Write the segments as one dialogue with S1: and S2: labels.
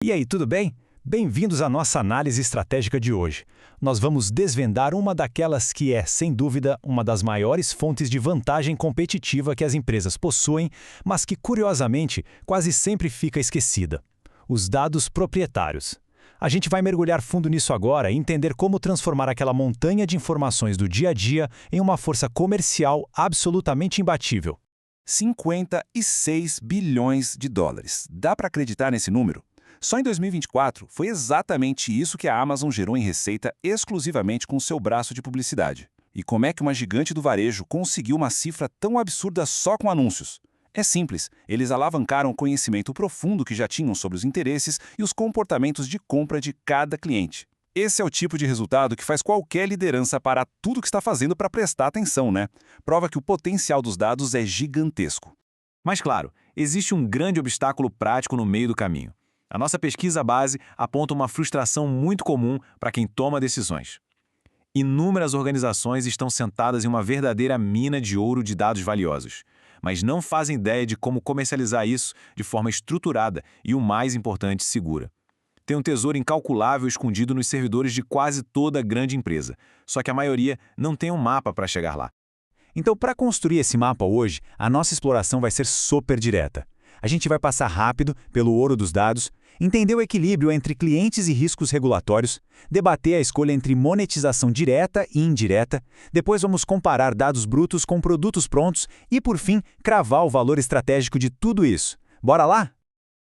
S1: E aí, tudo bem? Bem-vindos à nossa análise estratégica de hoje. Nós vamos desvendar uma daquelas que é, sem dúvida, uma das maiores fontes de vantagem competitiva que as empresas possuem, mas que, curiosamente, quase sempre fica esquecida: os dados proprietários. A gente vai mergulhar fundo nisso agora e entender como transformar aquela montanha de informações do dia a dia em uma força comercial absolutamente imbatível.
S2: 56 bilhões de dólares. Dá para acreditar nesse número? Só em 2024 foi exatamente isso que a Amazon gerou em receita exclusivamente com seu braço de publicidade. E como é que uma gigante do varejo conseguiu uma cifra tão absurda só com anúncios? É simples, eles alavancaram o conhecimento profundo que já tinham sobre os interesses e os comportamentos de compra de cada cliente. Esse é o tipo de resultado que faz qualquer liderança parar tudo o que está fazendo para prestar atenção, né? Prova que o potencial dos dados é gigantesco.
S3: Mas claro, existe um grande obstáculo prático no meio do caminho. A nossa pesquisa base aponta uma frustração muito comum para quem toma decisões. Inúmeras organizações estão sentadas em uma verdadeira mina de ouro de dados valiosos, mas não fazem ideia de como comercializar isso de forma estruturada e, o mais importante, segura. Tem um tesouro incalculável escondido nos servidores de quase toda grande empresa, só que a maioria não tem um mapa para chegar lá.
S1: Então, para construir esse mapa hoje, a nossa exploração vai ser super direta. A gente vai passar rápido pelo ouro dos dados, entender o equilíbrio entre clientes e riscos regulatórios, debater a escolha entre monetização direta e indireta, depois vamos comparar dados brutos com produtos prontos e, por fim, cravar o valor estratégico de tudo isso. Bora lá?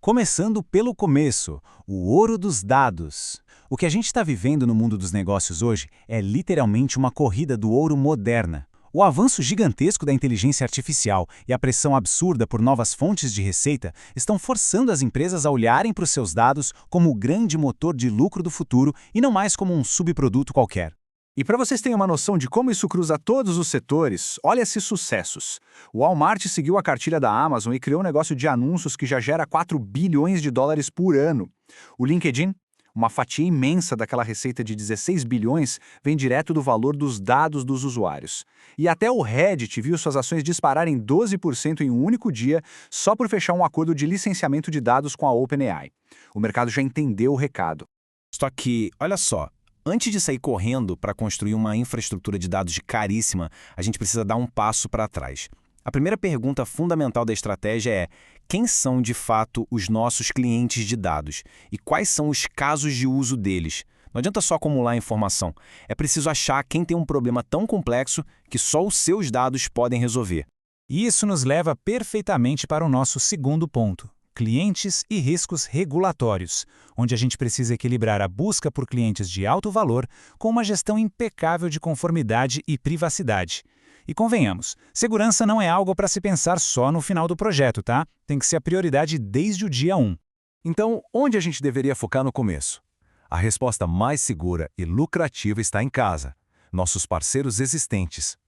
S1: Começando pelo começo, o ouro dos dados. O que a gente está vivendo no mundo dos negócios hoje é literalmente uma corrida do ouro moderna. O avanço gigantesco da inteligência artificial e a pressão absurda por novas fontes de receita estão forçando as empresas a olharem para os seus dados como o grande motor de lucro do futuro e não mais como um subproduto qualquer.
S4: E para vocês terem uma noção de como isso cruza todos os setores, olha esses sucessos. O Walmart seguiu a cartilha da Amazon e criou um negócio de anúncios que já gera 4 bilhões de dólares por ano. O LinkedIn, uma fatia imensa daquela receita de 16 bilhões, vem direto do valor dos dados dos usuários. E até o Reddit viu suas ações dispararem 12% em um único dia só por fechar um acordo de licenciamento de dados com a OpenAI. O mercado já entendeu o recado.
S3: Só que, olha só, antes de sair correndo para construir uma infraestrutura de dados caríssima, a gente precisa dar um passo para trás. A primeira pergunta fundamental da estratégia é: quem são de fato os nossos clientes de dados? E quais são os casos de uso deles? Não adianta só acumular informação. É preciso achar quem tem um problema tão complexo que só os seus dados podem resolver.
S1: E isso nos leva perfeitamente para o nosso segundo ponto: clientes e riscos regulatórios, onde a gente precisa equilibrar a busca por clientes de alto valor com uma gestão impecável de conformidade e privacidade. E convenhamos, segurança não é algo para se pensar só no final do projeto, tá? Tem que ser a prioridade desde o dia 1.
S5: Então, onde a gente deveria focar no começo? A resposta mais segura e lucrativa está em casa, nossos parceiros existentes.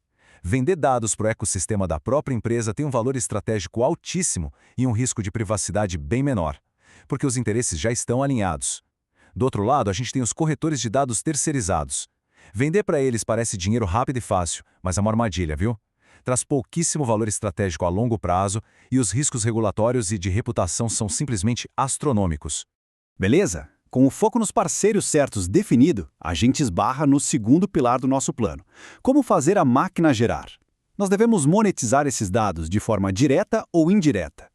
S5: Vender dados para o ecossistema da própria empresa tem um valor estratégico altíssimo e um risco de privacidade bem menor, porque os interesses já estão alinhados. Do outro lado, a gente tem os corretores de dados terceirizados. Vender para eles parece dinheiro rápido e fácil, mas é uma armadilha, viu? Traz pouquíssimo valor estratégico a longo prazo e os riscos regulatórios e de reputação são simplesmente astronômicos.
S4: Beleza? Com o foco nos parceiros certos definido, a gente esbarra no segundo pilar do nosso plano: como fazer a máquina gerar. Nós devemos monetizar esses dados de forma direta ou indireta.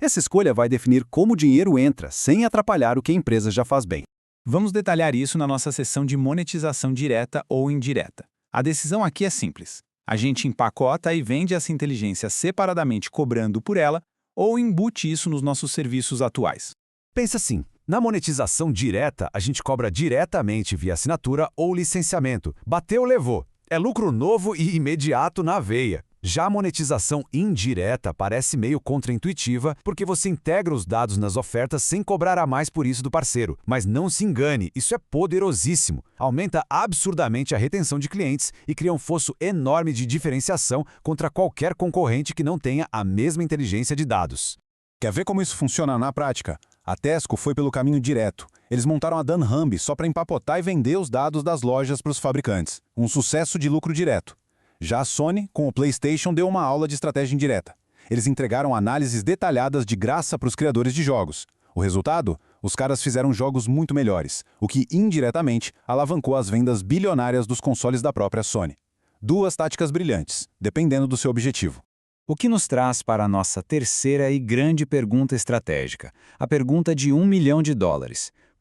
S4: Essa escolha vai definir como o dinheiro entra, sem atrapalhar o que a empresa já faz bem.
S1: Vamos detalhar isso na nossa seção de monetização direta ou indireta. A decisão aqui é simples. A gente empacota e vende essa inteligência separadamente cobrando por ela ou embute isso nos nossos serviços atuais.
S5: Pensa assim, na monetização direta, a gente cobra diretamente via assinatura ou licenciamento. Bateu, levou. É lucro novo e imediato na veia. Já a monetização indireta parece meio contraintuitiva, porque você integra os dados nas ofertas sem cobrar a mais por isso do parceiro. Mas não se engane, isso é poderosíssimo. Aumenta absurdamente a retenção de clientes e cria um fosso enorme de diferenciação contra qualquer concorrente que não tenha a mesma inteligência de dados.
S6: Quer ver como isso funciona na prática? A Tesco foi pelo caminho direto. Eles montaram a dunnhumby só para empacotar e vender os dados das lojas para os fabricantes. Um sucesso de lucro direto. Já a Sony, com o PlayStation, deu uma aula de estratégia indireta. Eles entregaram análises detalhadas de graça para os criadores de jogos. O resultado? Os caras fizeram jogos muito melhores, o que indiretamente alavancou as vendas bilionárias dos consoles da própria Sony. Duas táticas brilhantes, dependendo do seu objetivo.
S4: O que nos traz para a nossa terceira e grande pergunta estratégica, a pergunta de $1 milhão.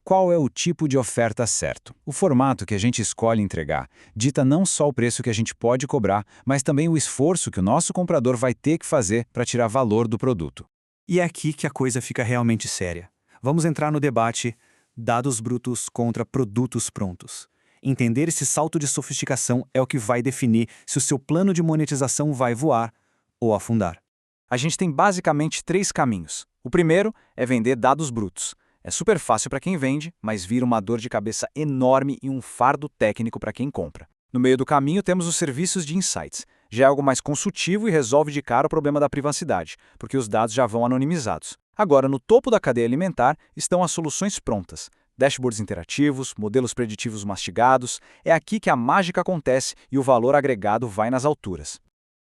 S4: Qual é o tipo de oferta certo? O formato que a gente escolhe entregar dita não só o preço que a gente pode cobrar, mas também o esforço que o nosso comprador vai ter que fazer para tirar valor do produto.
S7: E é aqui que a coisa fica realmente séria. Vamos entrar no debate dados brutos contra produtos prontos. Entender esse salto de sofisticação é o que vai definir se o seu plano de monetização vai voar ou afundar.
S4: A gente tem basicamente 3 caminhos. O primeiro é vender dados brutos. É super fácil para quem vende, mas vira uma dor de cabeça enorme e um fardo técnico para quem compra. No meio do caminho temos os serviços de insights. Já é algo mais consultivo e resolve de cara o problema da privacidade, porque os dados já vão anonimizados. Agora, no topo da cadeia alimentar estão as soluções prontas. Dashboards interativos, modelos preditivos mastigados. É aqui que a mágica acontece e o valor agregado vai nas alturas.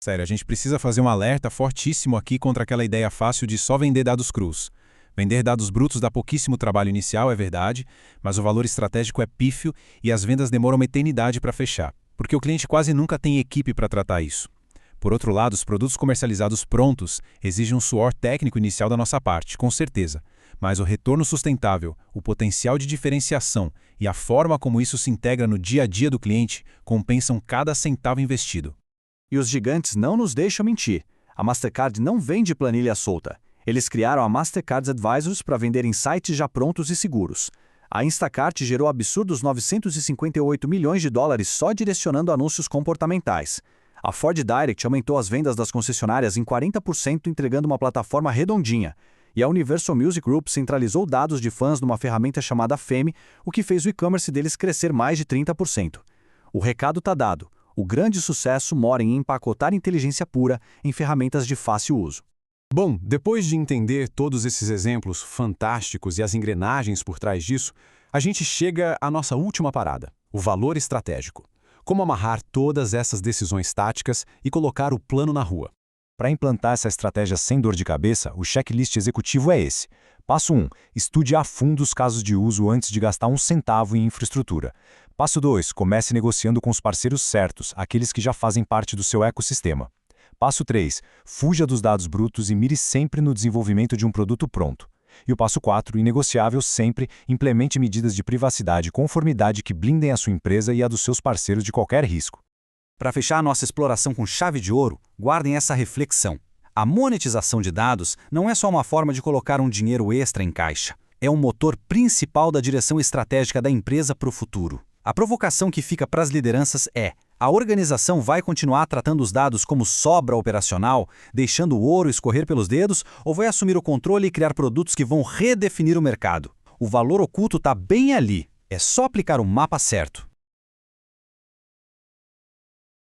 S6: Sério, a gente precisa fazer um alerta fortíssimo aqui contra aquela ideia fácil de só vender dados crus. Vender dados brutos dá pouquíssimo trabalho inicial, é verdade, mas o valor estratégico é pífio e as vendas demoram uma eternidade para fechar, porque o cliente quase nunca tem equipe para tratar isso. Por outro lado, os produtos comercializados prontos exigem um suor técnico inicial da nossa parte, com certeza, mas o retorno sustentável, o potencial de diferenciação e a forma como isso se integra no dia a dia do cliente compensam cada centavo investido.
S7: E os gigantes não nos deixam mentir. A Mastercard não vende planilha solta. Eles criaram a Mastercard Advisors para vender insights já prontos e seguros. A Instacart gerou absurdos $958 milhões só direcionando anúncios comportamentais. A Ford Direct aumentou as vendas das concessionárias em 40%, entregando uma plataforma redondinha. E a Universal Music Group centralizou dados de fãs numa ferramenta chamada Fame, o que fez o e-commerce deles crescer mais de 30%. O recado está dado. O grande sucesso mora em empacotar inteligência pura em ferramentas de fácil uso.
S6: Bom, depois de entender todos esses exemplos fantásticos e as engrenagens por trás disso, a gente chega à nossa última parada, o valor estratégico. Como amarrar todas essas decisões táticas e colocar o plano na rua.
S1: Para implantar essa estratégia sem dor de cabeça, o checklist executivo é esse. Passo 1. Estude a fundo os casos de uso antes de gastar um centavo em infraestrutura. Passo 2. Comece negociando com os parceiros certos, aqueles que já fazem parte do seu ecossistema. Passo 3. Fuja dos dados brutos e mire sempre no desenvolvimento de um produto pronto. E o passo 4, inegociável sempre, implemente medidas de privacidade e conformidade que blindem a sua empresa e a dos seus parceiros de qualquer risco.
S7: Para fechar nossa exploração com chave de ouro, guardem essa reflexão. A monetização de dados não é só uma forma de colocar um dinheiro extra em caixa. É um motor principal da direção estratégica da empresa para o futuro. A provocação que fica para as lideranças é: a organização vai continuar tratando os dados como sobra operacional, deixando o ouro escorrer pelos dedos, ou vai assumir o controle e criar produtos que vão redefinir o mercado? O valor oculto está bem ali. É só aplicar o mapa certo.